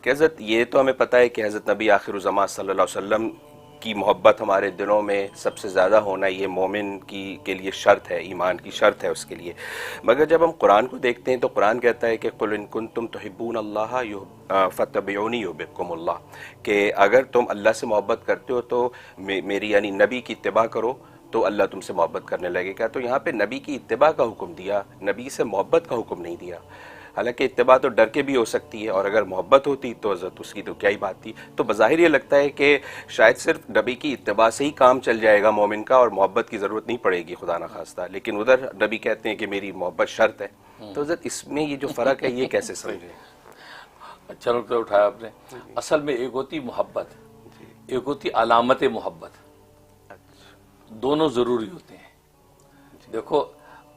کہ حضرت یہ تو ہمیں پتہ ہے کہ حضرت نبی آخر الزماں صلی اللہ علیہ وسلم کی محبت ہمارے دلوں میں سب سے زیادہ ہونا یہ مومن کے لیے شرط ہے، ایمان کی شرط ہے اس کے لیے. مگر جب ہم قرآن کو دیکھتے ہیں تو قرآن کہتا ہے کہ قل ان کنتم تحبون اللہ فاتبعونی یحببکم اللہ، کہ اگر تم اللہ سے محبت کرتے ہو تو میری یعنی نبی کی اتباع کرو تو اللہ تم سے محبت کرنے لگے گا. تو یہاں پہ نبی کی اتباع کا حکم دیا، نبی سے محبت کا حکم نہیں دیا. حالانکہ اتباع تو ڈر کے بھی ہو سکتی ہے، اور اگر محبت ہوتی تو حضرت اس کی تو کیا ہی بات تھی. تو بظاہر یہ لگتا ہے کہ شاید صرف نبی کی اتباع سے ہی کام چل جائے گا مومن کا، اور محبت کی ضرورت نہیں پڑے گی خدا نخواستہ. لیکن ادھر نبی کہتے ہیں کہ میری محبت شرط ہے. تو حضرت اس میں یہ جو فرق ہے یہ کیسے سمجھیں؟ اچھا نقطہ اٹھایا آپ نے. اصل میں ایک ہوتی محبت، ایک ہوتی علامت محبت، دونوں ضروری ہوتے ہیں. دیکھو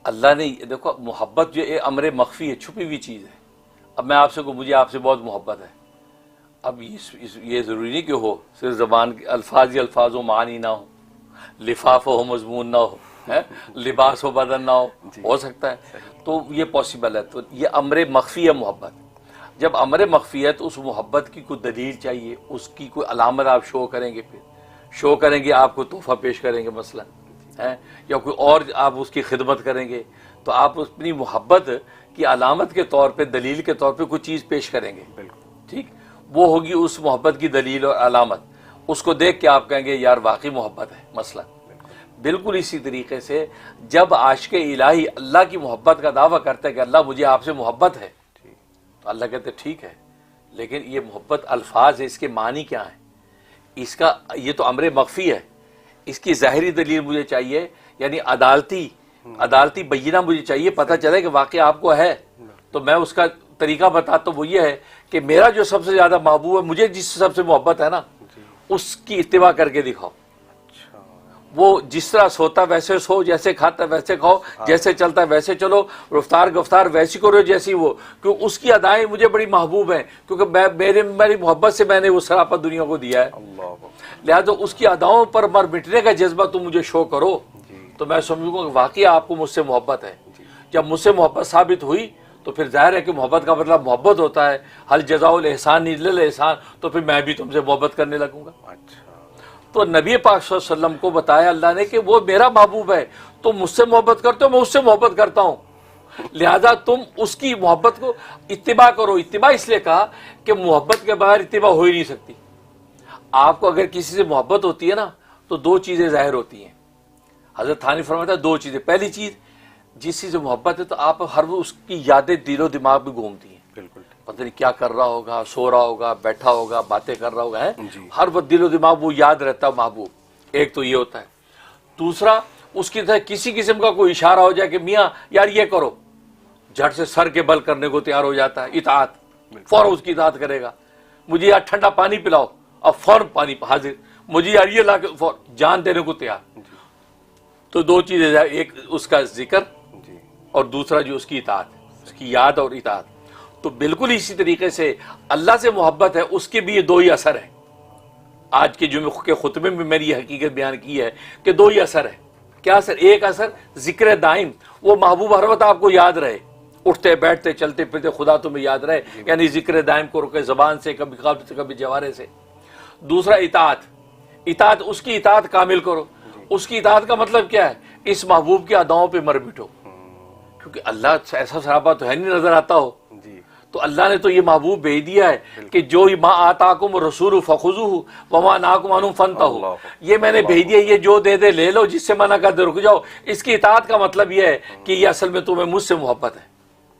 اللہ نے دیکھو محبت جو ہے امر مخفی ہے، چھپی ہوئی چیز ہے. اب میں آپ سے مجھے آپ سے بہت محبت ہے، اب یہ ضروری نہیں کہ ہو صرف زبان کے الفاظ ہی الفاظ و معنی نہ ہو، لفاف ہو مضمون نہ ہو، لباس و بدن نہ ہو سکتا ہے. تو یہ پاسبل ہے. تو یہ امر مخفی ہے محبت. جب امر مخفی ہے تو اس محبت کی کوئی دلیل چاہیے، اس کی کوئی علامت آپ شو کریں گے، پھر شو کریں گے، آپ کو تحفہ پیش کریں گے مثلا، یا کوئی اور آپ اس کی خدمت کریں گے، تو آپ اپنی محبت کی علامت کے طور پہ، دلیل کے طور پہ کوئی چیز پیش کریں گے. ٹھیک، وہ ہوگی اس محبت کی دلیل اور علامت. اس کو دیکھ کے آپ کہیں گے یار واقعی محبت ہے مثلا. بالکل اسی طریقے سے جب عاشق الہی اللہ کی محبت کا دعویٰ کرتا ہے کہ اللہ مجھے آپ سے محبت ہے، تو اللہ کہتے ٹھیک ہے، لیکن یہ محبت الفاظ ہے، اس کے معنی کیا ہیں؟ اس کا یہ تو امر مخفی ہے، اس کی ظاہری دلیل مجھے چاہیے، یعنی عدالتی بینہ مجھے چاہیے، پتہ چلے کہ واقعی آپ کو ہے. تو میں اس کا طریقہ بتاتا ہوں، وہ یہ ہے کہ میرا جو سب سے زیادہ محبوب ہے، مجھے جس سے سب سے محبت ہے نا، اس کی اتباع کر کے دکھاؤ. وہ جس طرح سوتا ویسے سو، جیسے کھاتا ویسے کھاؤ، جیسے چلتا ویسے چلو، رفتار گفتار ویسی کرو جیسی وہ، کیوں اس کی ادائیں مجھے بڑی محبوب ہیں، کیونکہ میری محبت سے میں نے وہ سراپا دنیا کو دیا ہے. لہذا اس کی اداؤں پر مر مٹنے کا جذبہ تم مجھے شو کرو، تو میں سمجھوں گا کہ واقعی آپ کو مجھ سے محبت ہے. جب مجھ سے محبت ثابت ہوئی تو پھر ظاہر ہے کہ محبت کا مطلب محبت ہوتا ہے. حل جزاء الاحسان الا الاحسان، تو پھر میں بھی تم سے محبت کرنے لگوں گا. تو نبی پاک صلی اللہ علیہ وسلم کو بتایا اللہ نے کہ وہ میرا محبوب ہے، تم مجھ سے محبت کرتے ہو، میں اس سے محبت کرتا ہوں، لہذا تم اس کی محبت کو اتباع کرو. اتباع اس لیے کہا کہ محبت کے بغیر اتباع ہو ہی نہیں سکتی. آپ کو اگر کسی سے محبت ہوتی ہے نا تو دو چیزیں ظاہر ہوتی ہیں. حضرت تھانی فرماتا ہے دو چیزیں. پہلی چیز، جس چیز سے محبت ہے تو آپ ہر وہ اس کی یادیں دل و دماغ میں گھومتی ہیں. بالکل پتہ نہیں کیا کر رہا ہوگا، سو رہا ہوگا، بیٹھا ہوگا، باتیں کر رہا ہوگا، ہر وقت دل و دماغ وہ یاد رہتا ہے محبوب. ایک تو یہ ہوتا ہے. دوسرا، اس کی طرح کسی قسم کا کوئی اشارہ ہو جائے کہ میاں یار یہ کرو، جھٹ سے سر کے بل کرنے کو تیار ہو جاتا ہے. اطاعت، فوراً اس کی اطاعت کرے گا. مجھے یار ٹھنڈا پانی پلاؤ، اب فوراً پانی حاضر. مجھے یار یہ لا کے جان دینے کو تیار. تو دو چیزیں، ایک اس کا ذکر اور دوسرا جو اس کی اطاعت، اس کی یاد اور اطاعت. تو بالکل اسی طریقے سے اللہ سے محبت ہے، اس کے بھی یہ دو ہی اثر ہیں. آج کے جمعے کے خطبے میں میری یہ حقیقت بیان کی ہے کہ دو ہی اثر ہے. کیا اثر؟ ایک اثر ذکر دائم، وہ محبوب ہر وقت آپ کو یاد رہے، اٹھتے بیٹھتے چلتے پھرتے خدا تمہیں یاد رہے، یعنی ذکر دائم کو رکے زبان سے، کبھی قلب سے، کبھی جوارے سے. دوسرا اطاعت، اس کی اطاعت کامل کرو. اس کی اطاعت کا مطلب کیا ہے؟ اس محبوب کی اداؤں پہ مر مٹو، کیونکہ اللہ ایسا سراپا تو ہے نہیں نظر آتا ہو. تو اللہ نے تو یہ محبوب بھیج دیا ہے کہ جو ما آتاکم الرسول فخذوہ وما نہاکم عنہ فانتہوا، یہ میں نے بھیج دیا، یہ جو دے دے لے لو، جس سے منع کر دے رک جاؤ. اس کی اطاعت کا مطلب یہ ہے کہ یہ اصل میں تمہیں مجھ سے محبت ہے،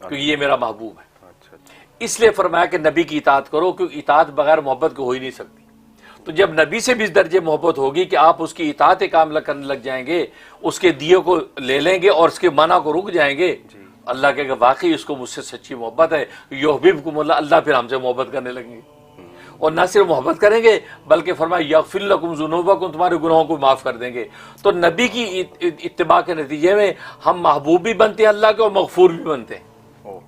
کیونکہ یہ میرا محبوب ہے. اس لیے فرمایا کہ نبی کی اطاعت کرو، کیونکہ اطاعت بغیر محبت کو ہو ہی نہیں سکتی. تو جب نبی سے بھی اس درجے محبت ہوگی کہ آپ اس کی اطاعت کاملہ کرنے لگ جائیں گے، اس کے دیے کو لے لیں گے اور اس کے منع کو رک جائیں گے، اللہ کہے کہ واقعی اس کو مجھ سے سچی محبت ہے. یحببکم اللہ، اللہ پھر ہم سے محبت کرنے لگیں گے. اور نہ صرف محبت کریں گے بلکہ فرمایا یغفر لکم ذنوبکم، تمہارے گناہوں کو معاف کر دیں گے. تو نبی کی اتباع کے نتیجے میں ہم محبوب بھی بنتے ہیں اللہ کے اور مغفور بھی بنتے ہیں.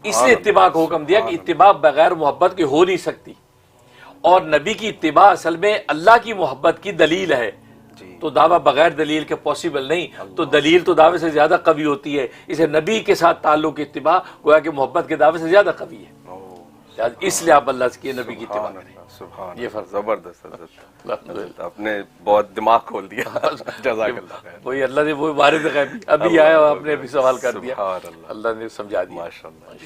اس لیے اتباع کو حکم دیا کہ اتباع بغیر محبت کے ہو نہیں سکتی. اور نبی کی اتباع اصل میں اللہ کی محبت کی دلیل ہے. تو دعویٰ بغیر دلیل کے پاسبل نہیں. تو دلیل تو دعوے سے زیادہ قوی ہوتی ہے. اسے نبی کے ساتھ تعلق اتباع گویا کہ محبت کے دعوے سے زیادہ قوی ہے. اس لیے آپ اللہ کی نبی کی اتباع کریں. سبحان یہ اللہ، فرق. زبردست حضرت. الحمدللہ. آپ نے بہت دماغ کھول دیا. جزاک اللہ خیر. وہی اللہ نے وہی وارد غیبی ابھی آیا اور آپ نے ابھی سوال کر دیا. سبحان اللہ. اللہ نے سمجھا دیا. ماشاء اللہ.